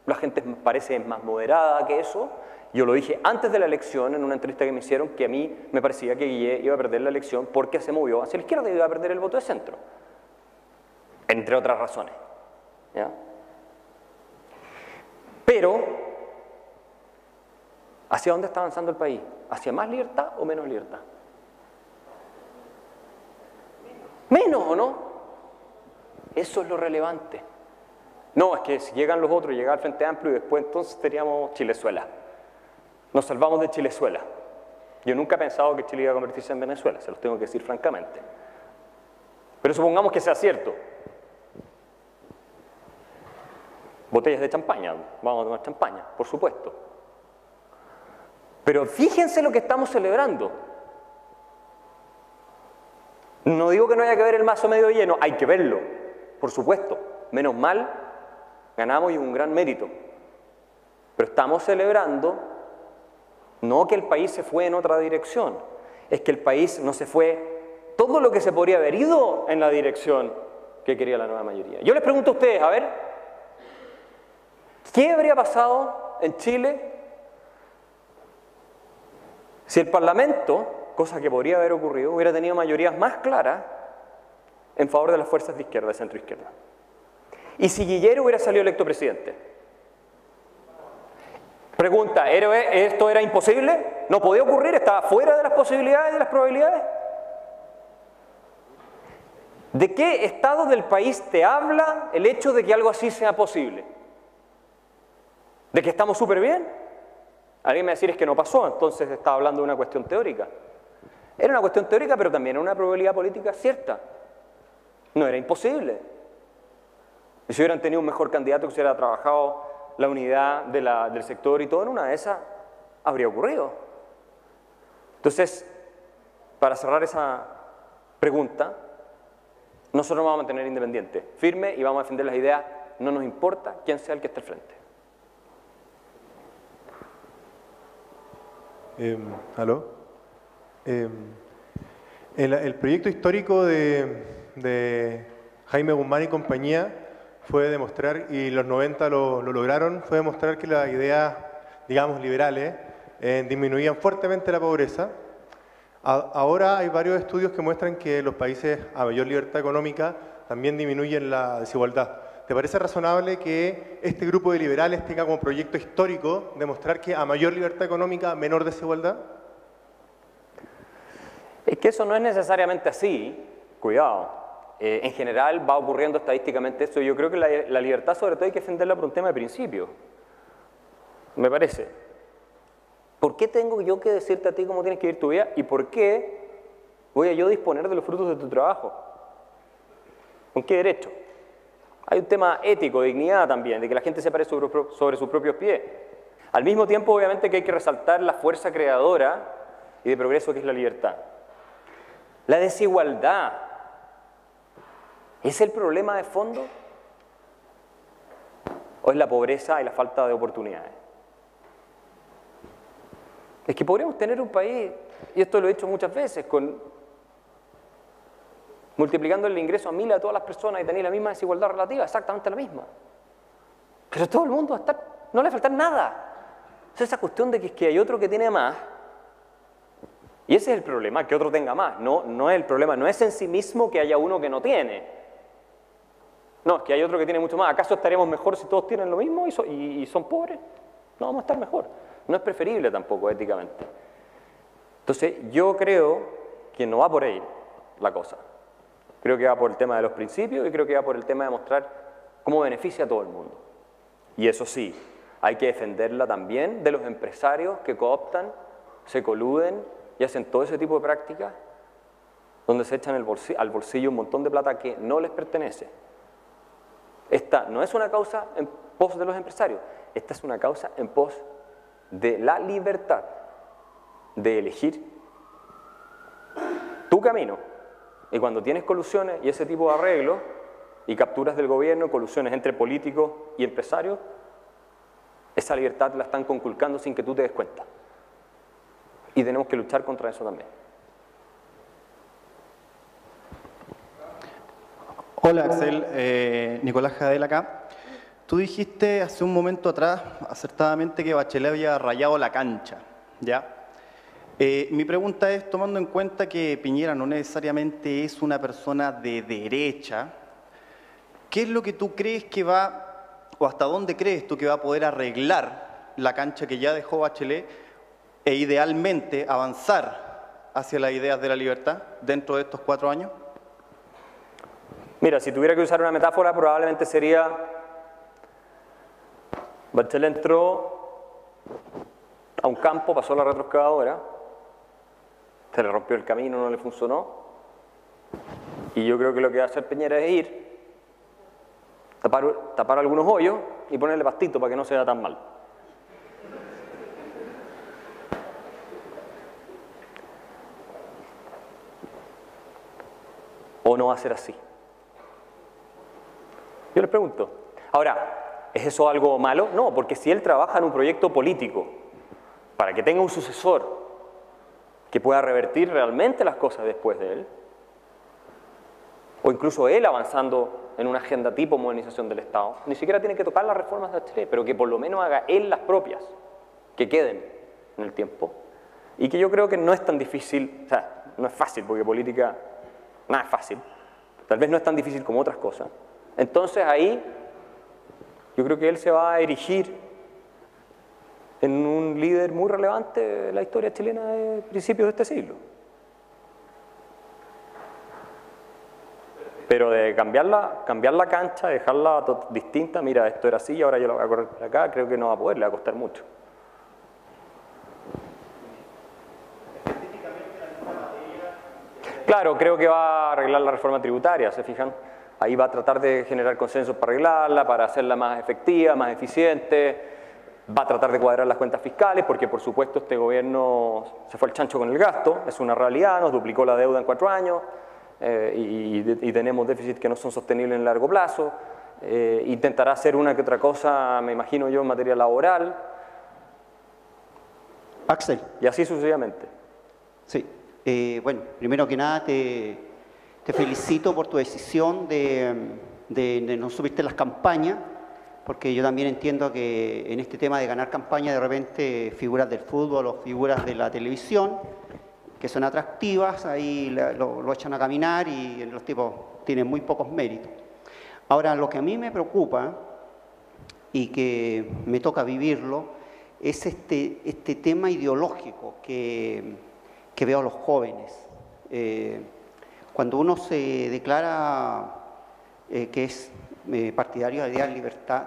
la gente parece más moderada que eso. Yo lo dije antes de la elección en una entrevista que me hicieron que a mí me parecía que Guille iba a perder la elección porque se movió hacia la izquierda y iba a perder el voto de centro. Entre otras razones. ¿Ya? Pero, ¿hacia dónde está avanzando el país? ¿Hacia más libertad o menos libertad? ¿Menos o no? Eso es lo relevante. No, es que si llegan los otros, llega el Frente Amplio y después entonces teníamos Chilezuela. Nos salvamos de Chilezuela. Yo nunca he pensado que Chile iba a convertirse en Venezuela, se los tengo que decir francamente. Pero supongamos que sea cierto. Botellas de champaña, vamos a tomar champaña, por supuesto. Pero fíjense lo que estamos celebrando. No digo que no haya que ver el vaso medio lleno, hay que verlo, por supuesto. Menos mal, ganamos y es un gran mérito. Pero estamos celebrando no que el país se fue en otra dirección, es que el país no se fue todo lo que se podría haber ido en la dirección que quería la nueva mayoría. Yo les pregunto a ustedes, a ver, ¿qué habría pasado en Chile si el Parlamento, cosa que podría haber ocurrido, hubiera tenido mayorías más claras en favor de las fuerzas de izquierda, de centro-izquierda? Y si Guillermo hubiera salido electo presidente. Pregunta, ¿esto era imposible? ¿No podía ocurrir? ¿Estaba fuera de las posibilidades, de las probabilidades? ¿De qué estado del país te habla el hecho de que algo así sea posible? ¿De que estamos súper bien? Alguien me va a decir es que no pasó, entonces estaba hablando de una cuestión teórica. Era una cuestión teórica, pero también era una probabilidad política cierta. No era imposible. Y si hubieran tenido un mejor candidato que se hubiera trabajado la unidad del sector y todo, en una de esas habría ocurrido. Entonces, para cerrar esa pregunta, nosotros nos vamos a mantener independientes, firmes, y vamos a defender las ideas, no nos importa quién sea el que esté al frente. ¿Aló? El proyecto histórico de Jaime Guzmán y compañía fue demostrar, y los 90 lo lograron, fue demostrar que las ideas, digamos, liberales disminuían fuertemente la pobreza. Ahora hay varios estudios que muestran que los países a mayor libertad económica también disminuyen la desigualdad. ¿Te parece razonable que este grupo de liberales tenga como proyecto histórico demostrar que a mayor libertad económica, menor desigualdad? Es que eso no es necesariamente así, cuidado. En general va ocurriendo estadísticamente eso. Yo creo que la libertad sobre todo hay que defenderla por un tema de principio, me parece. ¿Por qué tengo yo que decirte a ti cómo tienes que vivir tu vida? ¿Y por qué voy a yo disponer de los frutos de tu trabajo? ¿Con qué derecho? Hay un tema ético, de dignidad también, de que la gente se pare sobre sus propios pies. Al mismo tiempo, obviamente, que hay que resaltar la fuerza creadora y de progreso que es la libertad. La desigualdad, ¿es el problema de fondo? ¿O es la pobreza y la falta de oportunidades? Es que podríamos tener un país, y esto lo he dicho muchas veces, multiplicando el ingreso a 1000 a todas las personas y tener la misma desigualdad relativa, exactamente la misma. Pero todo el mundo va a estar, no le va a faltar nada. Es esa cuestión de que hay otro que tiene más, y ese es el problema, que otro tenga más. No es el problema, no es en sí mismo que haya uno que no tiene. No, es que hay otro que tiene mucho más. ¿Acaso estaremos mejor si todos tienen lo mismo y son pobres? No, vamos a estar mejor. No es preferible tampoco éticamente. Entonces, yo creo que no va por ahí la cosa. Creo que va por el tema de los principios y creo que va por el tema de mostrar cómo beneficia a todo el mundo. Y eso sí, hay que defenderla también de los empresarios que cooptan, se coluden y hacen todo ese tipo de prácticas donde se echan al bolsillo un montón de plata que no les pertenece. Esta no es una causa en pos de los empresarios, esta es una causa en pos de la libertad de elegir tu camino. Y cuando tienes colusiones y ese tipo de arreglos y capturas del gobierno, colusiones entre políticos y empresarios, esa libertad la están conculcando sin que tú te des cuenta. Y tenemos que luchar contra eso también. Hola Axel, Nicolás Jadel acá. Tú dijiste hace un momento atrás, acertadamente, que Bachelet había rayado la cancha, ¿ya? Mi pregunta es, tomando en cuenta que Piñera no necesariamente es una persona de derecha, ¿qué es lo que tú crees que va, o hasta dónde crees tú que va a poder arreglar la cancha que ya dejó Bachelet e idealmente avanzar hacia las ideas de la libertad dentro de estos 4 años? Mira, si tuviera que usar una metáfora, probablemente sería: Bachelet entró a un campo, pasó la retroexcavadora, se le rompió el camino, no le funcionó, y yo creo que lo que va a hacer Piñera es ir, tapar algunos hoyos y ponerle pastito para que no se vea tan mal. ¿O no va a ser así? Yo les pregunto. Ahora, ¿es eso algo malo? No, porque si él trabaja en un proyecto político para que tenga un sucesor que pueda revertir realmente las cosas después de él, o incluso él avanzando en una agenda tipo modernización del Estado, ni siquiera tiene que tocar las reformas de Bachelet, pero que por lo menos haga él las propias, que queden en el tiempo, y que yo creo que no es tan difícil, o sea, no es fácil, porque política, nada es fácil, tal vez no es tan difícil como otras cosas. Entonces ahí yo creo que él se va a erigir en un líder muy relevante de la historia chilena de principios de este siglo. Pero de cambiar la cancha, dejarla distinta, mira, esto era así y ahora yo lo voy a correr por acá, creo que no va a poder, le va a costar mucho. Claro, creo que va a arreglar la reforma tributaria, ¿se fijan? Ahí va a tratar de generar consensos para arreglarla, para hacerla más efectiva, más eficiente. Va a tratar de cuadrar las cuentas fiscales, porque por supuesto este gobierno se fue al chancho con el gasto, es una realidad, nos duplicó la deuda en 4 años y tenemos déficits que no son sostenibles en largo plazo. Intentará hacer una que otra cosa, me imagino yo, en materia laboral. Axel. Y así sucesivamente. Sí. Bueno, primero que nada te felicito por tu decisión de no subirte las campañas, porque yo también entiendo que en este tema de ganar campaña de repente figuras del fútbol o figuras de la televisión que son atractivas, ahí lo echan a caminar y los tipos tienen muy pocos méritos. Ahora, lo que a mí me preocupa y que me toca vivirlo es este tema ideológico que veo a los jóvenes. Cuando uno se declara que es partidario de la idea de libertad,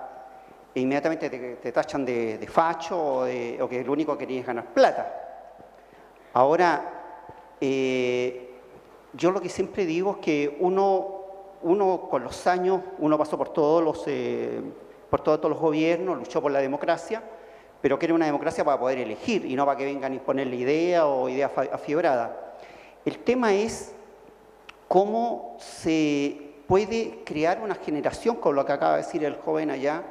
e inmediatamente te tachan de facho o que lo único que querías es ganar plata. Ahora, yo lo que siempre digo es que uno con los años, uno pasó por todos los gobiernos, luchó por la democracia, pero quiere una democracia para poder elegir y no para que vengan a imponerle ideas o ideas afiebradas. El tema es cómo se puede crear una generación, con lo que acaba de decir el joven allá,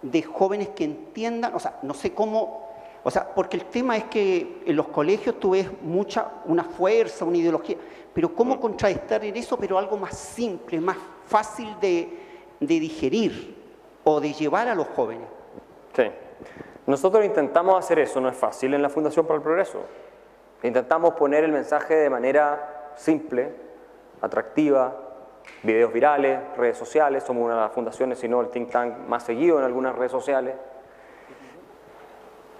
de jóvenes que entiendan, o sea, no sé cómo, o sea, porque el tema es que en los colegios tú ves una fuerza, una ideología, pero cómo contrarrestar en eso, pero algo más simple, más fácil de digerir o de llevar a los jóvenes. Sí. Nosotros intentamos hacer eso, no es fácil en la Fundación para el Progreso. Intentamos poner el mensaje de manera simple, atractiva, videos virales, redes sociales, somos una de las fundaciones, si no el think tank más seguido en algunas redes sociales.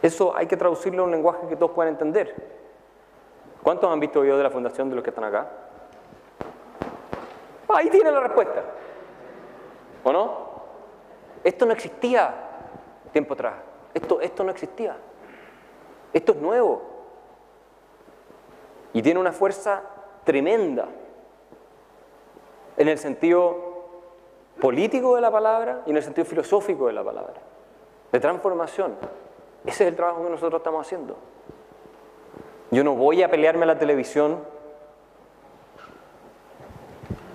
Eso hay que traducirlo a un lenguaje que todos puedan entender. ¿Cuántos han visto videos de la fundación de los que están acá? Ahí tiene la respuesta. ¿O no? Esto no existía tiempo atrás. Esto no existía. Esto es nuevo. Y tiene una fuerza tremenda. En el sentido político de la palabra y en el sentido filosófico de la palabra. De transformación. Ese es el trabajo que nosotros estamos haciendo. Yo no voy a pelearme a la televisión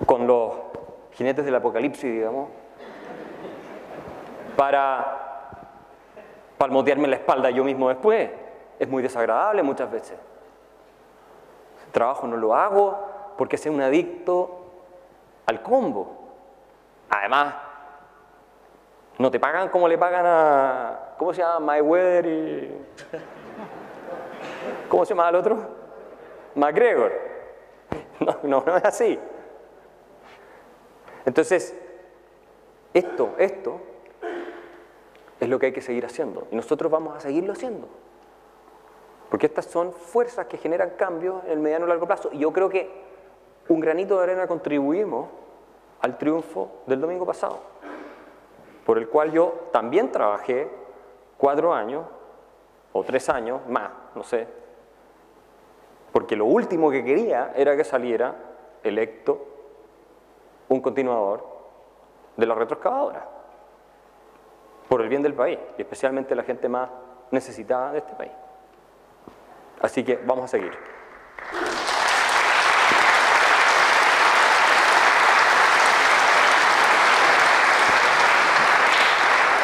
con los jinetes del apocalipsis, digamos, para palmotearme la espalda yo mismo después. Es muy desagradable muchas veces. El trabajo no lo hago porque soy un adicto al combo. Además, no te pagan como le pagan a, ¿cómo se llama? Mayweather y... ¿Cómo se llama el otro? McGregor. No es así. Entonces, esto es lo que hay que seguir haciendo. Y nosotros vamos a seguirlo haciendo. Porque estas son fuerzas que generan cambios en el mediano y largo plazo. Y yo creo que un granito de arena contribuimos al triunfo del domingo pasado, por el cual yo también trabajé 4 años o 3 años más, no sé, porque lo último que quería era que saliera electo un continuador de la retroexcavadora, por el bien del país y especialmente la gente más necesitada de este país. Así que vamos a seguir.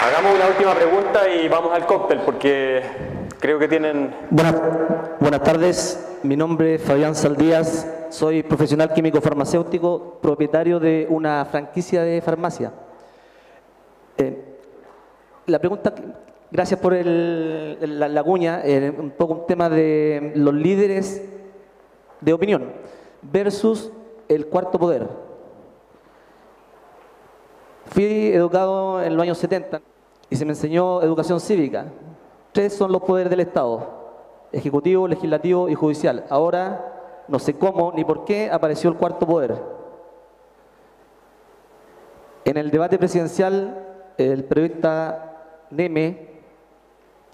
Hagamos una última pregunta y vamos al cóctel, porque creo que tienen... Buenas tardes, mi nombre es Fabián Saldías, soy profesional químico farmacéutico, propietario de una franquicia de farmacia. La pregunta, gracias por la cuña, un poco un tema de los líderes de opinión versus el cuarto poder. Fui educado en los años 70 y se me enseñó educación cívica. 3 son los poderes del Estado: ejecutivo, legislativo y judicial. Ahora, no sé cómo ni por qué apareció el cuarto poder. En el debate presidencial, el periodista Neme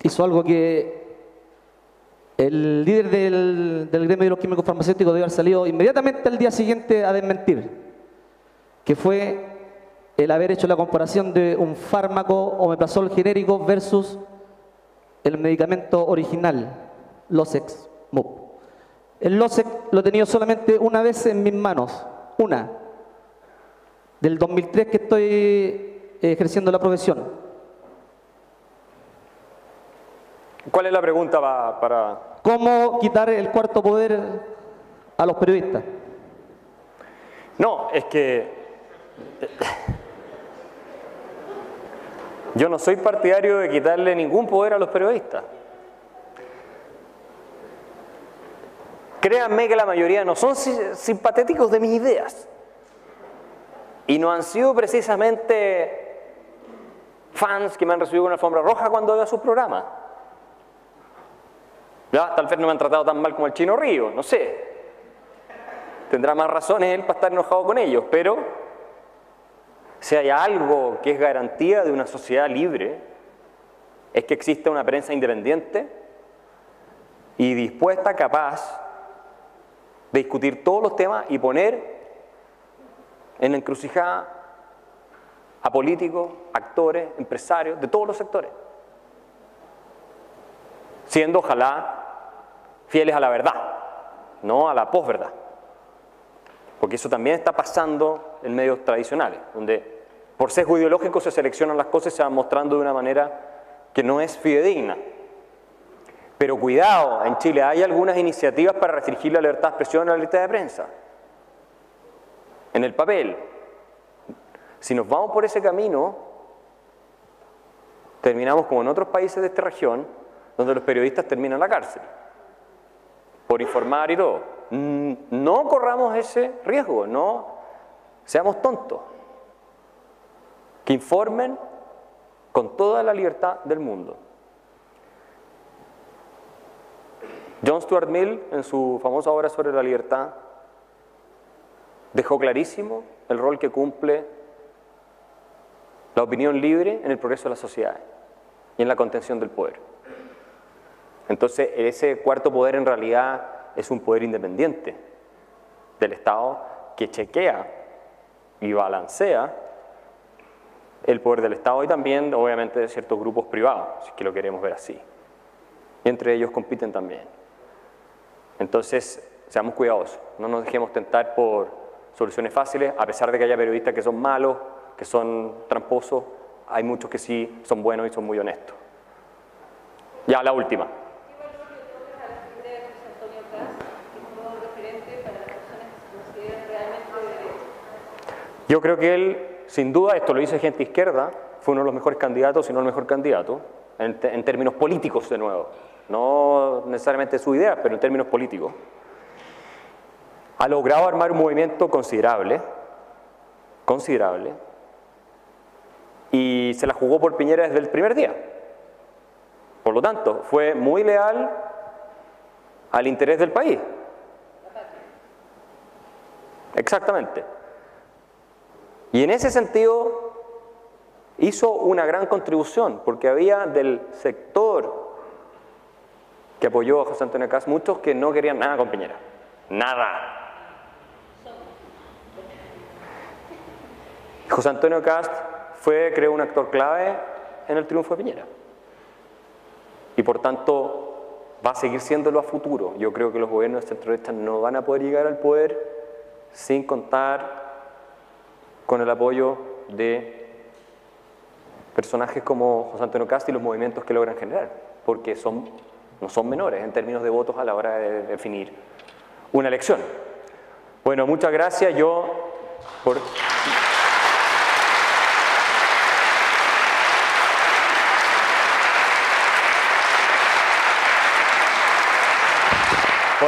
hizo algo que el líder del gremio de los químicos farmacéuticos debe haber salido inmediatamente al día siguiente a desmentir, que fue el haber hecho la comparación de un fármaco omeprazol genérico versus el medicamento original, Losec MUP. El Losec lo he tenido solamente una vez en mis manos, una, del 2003 que estoy ejerciendo la profesión. ¿Cuál es la pregunta para...? ¿Cómo quitar el cuarto poder a los periodistas? No, es que yo no soy partidario de quitarle ningún poder a los periodistas. Créanme que la mayoría no son simpatéticos de mis ideas. Y no han sido precisamente fans que me han recibido con una alfombra roja cuando veo sus programas. Ya, tal vez no me han tratado tan mal como el Chino Río, no sé. Tendrá más razones él para estar enojado con ellos, pero si hay algo que es garantía de una sociedad libre, es que exista una prensa independiente y dispuesta, capaz de discutir todos los temas y poner en la encrucijada a políticos, actores, empresarios, de todos los sectores. Siendo, ojalá, fieles a la verdad, no a la posverdad. Porque eso también está pasando en medios tradicionales, donde por sesgo ideológico se seleccionan las cosas y se van mostrando de una manera que no es fidedigna. Pero cuidado, en Chile hay algunas iniciativas para restringir la libertad de expresión y la libertad de prensa. En el papel. Si nos vamos por ese camino, terminamos como en otros países de esta región, donde los periodistas terminan en la cárcel, por informar y todo. No corramos ese riesgo, no seamos tontos. Que informen con toda la libertad del mundo. John Stuart Mill, en su famosa obra sobre la libertad, dejó clarísimo el rol que cumple la opinión libre en el progreso de la sociedad y en la contención del poder. Entonces, ese cuarto poder en realidad es un poder independiente del Estado que chequea y balancea el poder del Estado y también, obviamente, de ciertos grupos privados, si es que lo queremos ver así. Y entre ellos compiten también. Entonces, seamos cuidadosos, no nos dejemos tentar por soluciones fáciles, a pesar de que haya periodistas que son malos, que son tramposos, hay muchos que sí son buenos y son muy honestos. Ya, la última. Yo creo que él, sin duda, esto lo dice gente izquierda, fue uno de los mejores candidatos, si no el mejor candidato, en términos políticos de nuevo. No necesariamente su idea, pero en términos políticos. Ha logrado armar un movimiento considerable, y se la jugó por Piñera desde el primer día. Por lo tanto, fue muy leal al interés del país. Exactamente. Y en ese sentido hizo una gran contribución, porque había del sector que apoyó a José Antonio Kast muchos que no querían nada con Piñera. Nada. José Antonio Kast fue, creo, un actor clave en el triunfo de Piñera. Y por tanto va a seguir siéndolo a futuro. Yo creo que los gobiernos de centro-derecha no van a poder llegar al poder sin contar con el apoyo de personajes como José Antonio Kast y los movimientos que logran generar, porque no son menores en términos de votos a la hora de definir una elección. Bueno, muchas gracias. Por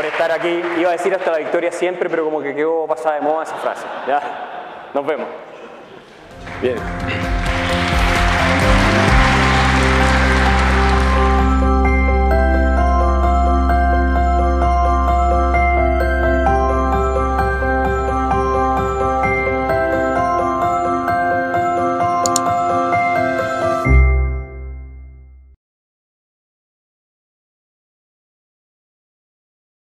estar aquí, iba a decir hasta la victoria siempre, pero como que quedó pasada de moda esa frase. ¿Ya? Nos vemos. Bien.